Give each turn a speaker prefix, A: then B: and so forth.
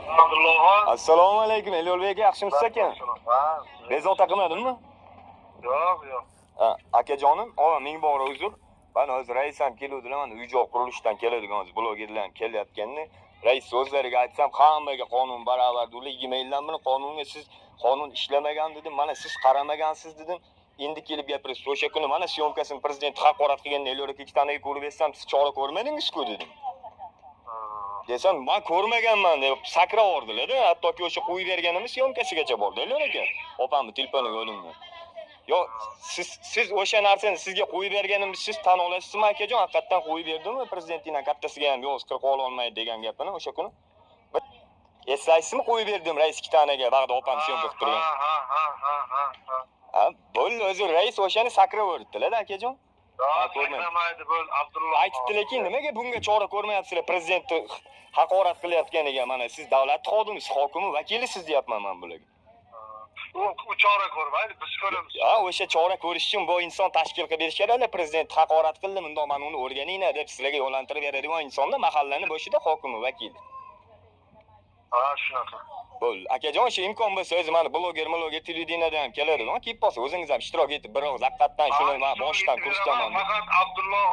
A: Abdullohxon.
B: Assalomu alaykum, Elyo'lbek aka, yaxshimisiz aka?
A: Ha,
B: Bezovta qilmadimmi?
A: yo'q.
B: Akajonim, ming bor uzr. Men hozir rais ham keluvdilar, mana uy-joy qurilishdan keladigan hozir blogerlar ham kelyapganda, rais so'zlariga aytsam, hammaga qonun barobar deydi. Emaildan buni qonunga siz qonun ishlamagan dedim, mana siz qaramagansiz dedim. Endi kelib gapirasiz. O'sha kuni mana syomkasini prezident haqorat qilganda Elyor aka ikkitaniga ko'rib etsam, siz chora ko'rmadingiz-ku dedim. Desam, men ko'rmaganman deb sakravordilar-da. Hattoki o'sha qo'yib berganimiz syomkasigacha bordi Elyor aka. Opamni telefoniga olingan. Yo, siz o'sha narsani sizga qo'yib berganimni siz tan olasizmi akajon? Haqiqatan qo'yib berdimmi prezidentning kattasiga ham yo'q, 40 olmaydi degan gapini o'sha kuni? Eslaysizmi qo'yib berdim rais ikkitaniga, bag'da opam syomka qilib turgan. Ha, bo'ldi, o'zi rais o'shani sakraverdilar-da akajon.
A: Ko'rmaydi bo'l Abdulloh.
B: Aytibdilar-ki, nimaga bunga chora ko'rmayapsizlar? Prezidentni haqorat qilyotganiga mana siz davlat xodimisiz, hokimi vakilisiz deyapman men bularga.
A: U chora ko'rmaydi, biz ko'ramiz.
B: Ha, o'sha chora ko'rish uchun bu inson tashkil qilib berish kerak. Prezident haqorat qildi, bundoq men uni o'rganinglar deb sizlarga yo'llantirib beradigan insonni mahallani boshida hokimi, vakili.
A: Ha, shunaqa.
B: Bo'l, akajon, shu imkon bo'lsa o'zi mana bloger televideniyadan ham keladi, kelib qolsa o'zingiz ham ishtirok etib bir oz haqiqatan shuni men boshdan ko'rsataman.
A: Faqat Abdullohxon